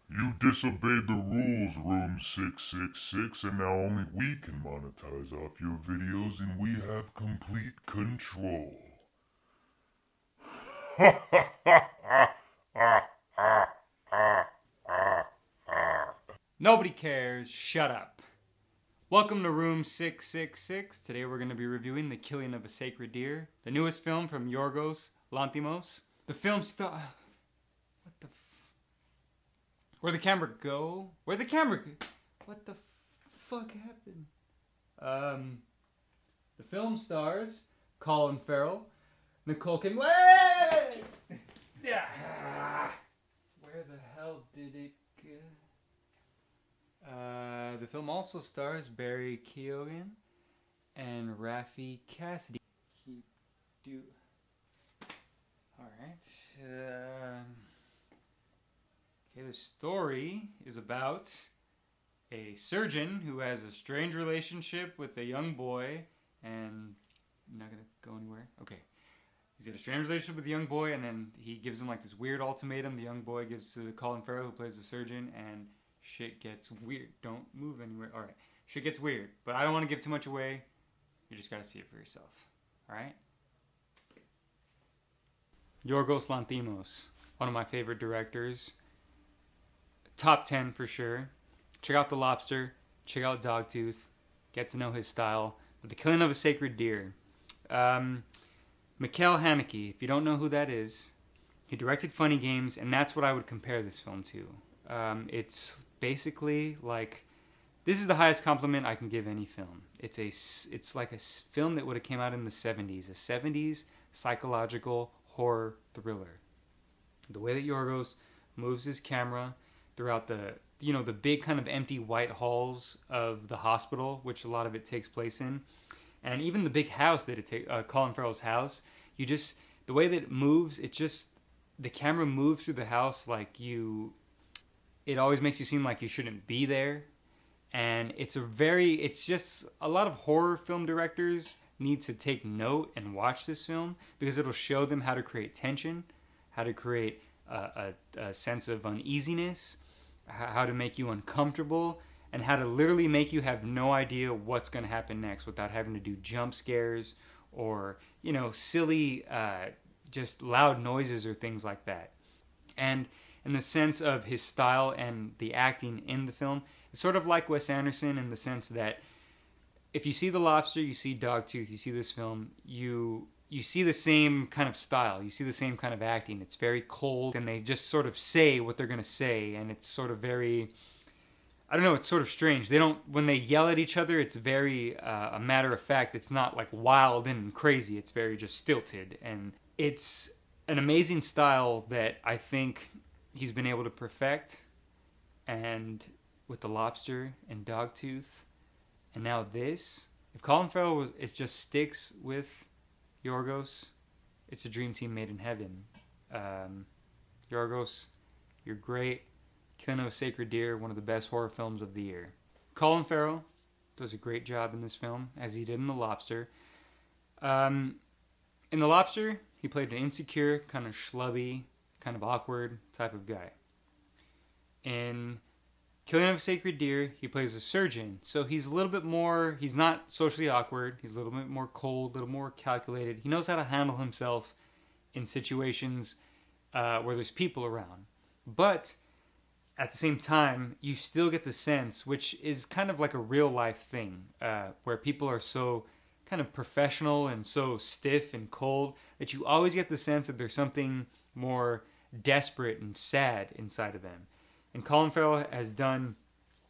You disobeyed the rules, Room 666, and now only we can monetize off your videos and we have complete control. Nobody cares. Shut up. Welcome to Room 666. Today we're going to be reviewing The Killing of a Sacred Deer, the newest film from Yorgos Lanthimos. The film star... What the Where'd the camera go? Where'd the camera go? What the fuck happened? The film stars Colin Farrell, Nicole Kidman... Yeah. Where the hell did it go? The film also stars Barry Keoghan and Rafi Cassidy. Alright. Okay, the story is about a surgeon who has a strange relationship with a young boy, and you're not gonna go anywhere? Okay. He's got a strange relationship with the young boy, and then he gives him like this weird ultimatum the young boy gives to Colin Farrell, who plays the surgeon, and shit gets weird. Don't move anywhere. Alright. Shit gets weird. But I don't want to give too much away. You just gotta see it for yourself. Alright? Yorgos Lanthimos. One of my favorite directors. Top 10 for sure. Check out The Lobster. Check out Dogtooth. Get to know his style. But The Killing of a Sacred Deer. Michael Haneke, if you don't know who that is, he directed Funny Games, and that's what I would compare this film to. It's basically like, this is the highest compliment I can give any film. It's like a film that would have came out in the 70s, a 70s psychological horror thriller. The way that Yorgos moves his camera throughout the big kind of empty white halls of the hospital, which a lot of it takes place in, and even the big house that Colin Farrell's house, the way that it moves, the camera moves through the house like it always makes you seem like you shouldn't be there. And it's just a lot of horror film directors need to take note and watch this film, because it'll show them how to create tension, how to create a sense of uneasiness, how to make you uncomfortable, and how to literally make you have no idea what's going to happen next without having to do jump scares or, silly, just loud noises or things like that. And in the sense of his style and the acting in the film, it's sort of like Wes Anderson in the sense that if you see The Lobster, you see Dogtooth, you see this film, you see the same kind of style, you see the same kind of acting. It's very cold, and they just sort of say what they're going to say, and it's sort of very... I don't know, it's sort of strange. When they yell at each other, it's very a matter of fact. It's not like wild and crazy. It's very just stilted. And it's an amazing style that I think he's been able to perfect. And with The Lobster and Dogtooth, and now this, if Colin Farrell sticks with Yorgos, it's a dream team made in heaven. Yorgos, you're great. Killing of a Sacred Deer, one of the best horror films of the year. Colin Farrell does a great job in this film, as he did in The Lobster. In The Lobster, he played an insecure, kind of schlubby, kind of awkward type of guy. In Killing of a Sacred Deer, he plays a surgeon, so he's not socially awkward, he's a little bit more cold, a little more calculated. He knows how to handle himself in situations where there's people around. But at the same time, you still get the sense, which is kind of like a real life thing, where people are so kind of professional and so stiff and cold, that you always get the sense that there's something more desperate and sad inside of them. And Colin Farrell has done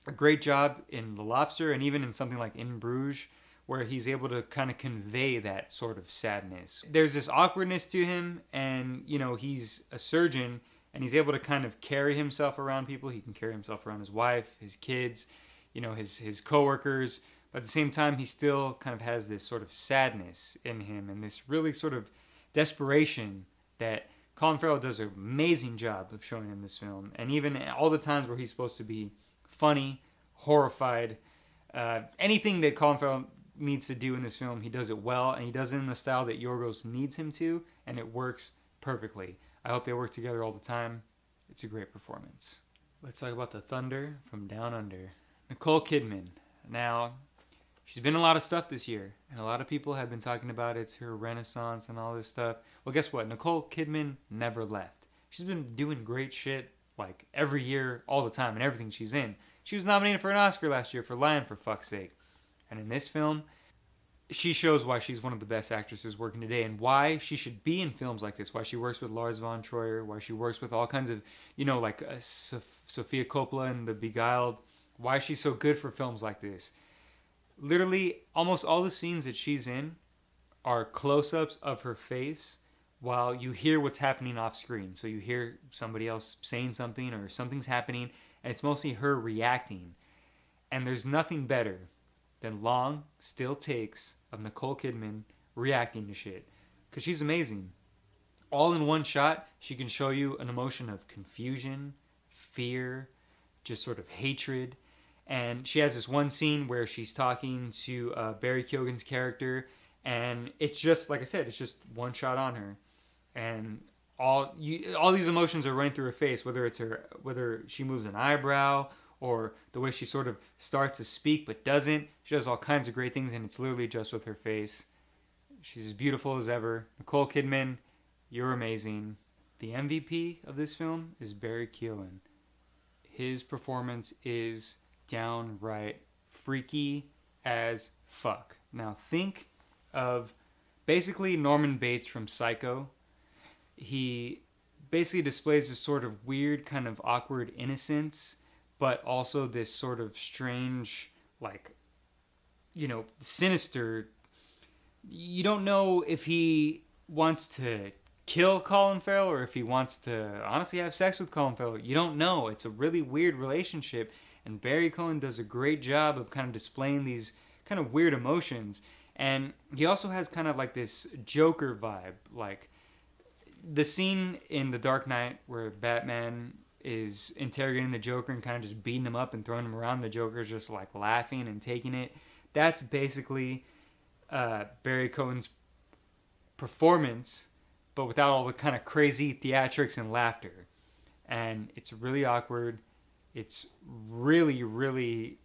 a great job in The Lobster, and even in something like In Bruges, where he's able to kind of convey that sort of sadness. There's this awkwardness to him, and he's a surgeon, and he's able to kind of carry himself around people. He can carry himself around his wife, his kids, his coworkers. But at the same time, he still kind of has this sort of sadness in him, and this really sort of desperation that Colin Farrell does an amazing job of showing in this film. And even all the times where he's supposed to be funny, horrified, anything that Colin Farrell needs to do in this film, he does it well, and he does it in the style that Yorgos needs him to, and it works perfectly. I hope they work together all the time. It's a great performance. Let's talk about the Thunder from Down Under. Nicole Kidman. Now, she's been in a lot of stuff this year, and a lot of people have been talking about it's her renaissance and all this stuff. Well, guess what? Nicole Kidman never left. She's been doing great shit like every year, all the time, and everything she's in. She was nominated for an Oscar last year for Lion, for fuck's sake. And in this film, she shows why she's one of the best actresses working today and why she should be in films like this. Why she works with Lars von Trier, why she works with all kinds of, like Sofia Coppola and The Beguiled. Why she's so good for films like this. Literally, almost all the scenes that she's in are close-ups of her face while you hear what's happening off screen. So you hear somebody else saying something or something's happening, and it's mostly her reacting. And there's nothing better than long, still takes of Nicole Kidman reacting to shit. Because she's amazing. All in one shot, she can show you an emotion of confusion, fear, just sort of hatred. And she has this one scene where she's talking to Barry Keoghan's character, and it's just, like I said, it's just one shot on her. And all these emotions are running through her face, whether she moves an eyebrow or the way she sort of starts to speak but doesn't. She does all kinds of great things, and it's literally just with her face. She's as beautiful as ever. Nicole Kidman, you're amazing. The MVP of this film is Barry Keoghan. His performance is downright freaky as fuck. Now think of basically Norman Bates from Psycho. He basically displays this sort of weird, kind of awkward innocence, but also this sort of strange, like, sinister. You don't know if he wants to kill Colin Farrell or if he wants to honestly have sex with Colin Farrell. You don't know. It's a really weird relationship, and Barry Keoghan does a great job of kind of displaying these kind of weird emotions. And he also has kind of like this Joker vibe, like the scene in The Dark Knight where Batman is interrogating the Joker and kind of just beating him up and throwing him around. The Joker's just like laughing and taking it. That's basically Barry Keoghan's performance, but without all the kind of crazy theatrics and laughter. And it's really awkward. It's really, really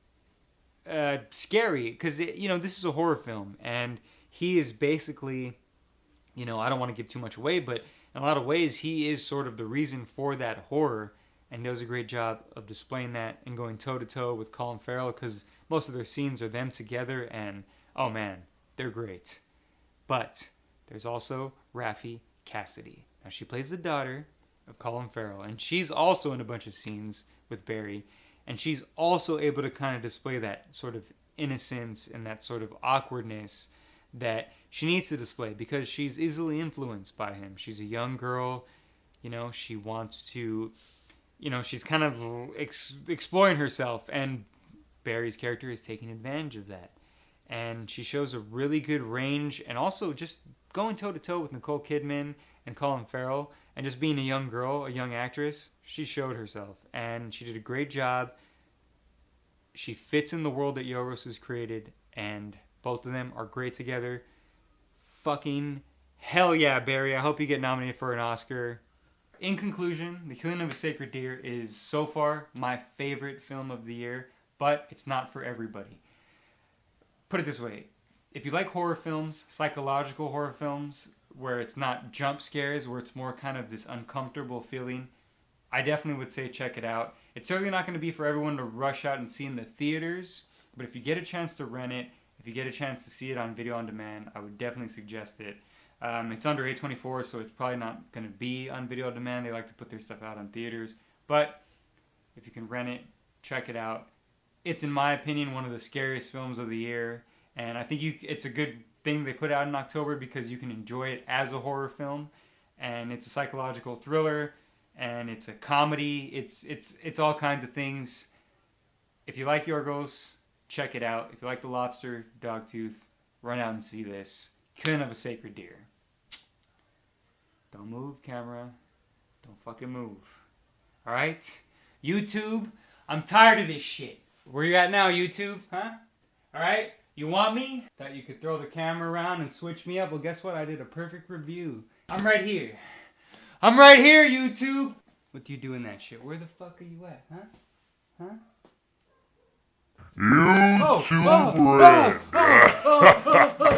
scary because, this is a horror film. And he is basically, I don't want to give too much away, but in a lot of ways, he is sort of the reason for that horror, and does a great job of displaying that and going toe-to-toe with Colin Farrell, because most of their scenes are them together, and, oh man, they're great. But there's also Raffi Cassidy. Now, she plays the daughter of Colin Farrell, and she's also in a bunch of scenes with Barry, and she's also able to kind of display that sort of innocence and that sort of awkwardness that she needs to display because she's easily influenced by him. She's a young girl, she wants to, she's kind of exploring herself, and Barry's character is taking advantage of that. And she shows a really good range, and also just going toe-to-toe with Nicole Kidman and Colin Farrell, and just being a young girl, a young actress, she showed herself, and she did a great job. She fits in the world that Yorgos has created, and both of them are great together. Fucking hell yeah, Barry. I hope you get nominated for an Oscar. In conclusion, The Killing of a Sacred Deer is so far my favorite film of the year, but it's not for everybody. Put it this way. If you like horror films, psychological horror films, where it's not jump scares, where it's more kind of this uncomfortable feeling, I definitely would say check it out. It's certainly not going to be for everyone to rush out and see in the theaters, but if you get a chance to rent it, if you get a chance to see it on video on demand, I would definitely suggest it. It's under A24, so it's probably not going to be on video on demand. They like to put their stuff out on theaters. But if you can rent it, check it out. It's, in my opinion, one of the scariest films of the year. And I think it's a good thing they put out in October because you can enjoy it as a horror film. And it's a psychological thriller. And it's a comedy. It's all kinds of things. If you like Yorgos, check it out. If you like The Lobster, Dogtooth, run out and see this. Killing of a Sacred Deer. Don't move, camera. Don't fucking move. Alright? YouTube, I'm tired of this shit. Where you at now, YouTube? Huh? Alright? You want me? Thought you could throw the camera around and switch me up. Well, guess what? I did a perfect review. I'm right here. I'm right here, YouTube. What do you do in that shit? Where the fuck are you at, huh? Huh? YouTube Oh, oh, Red. oh, oh, oh, oh.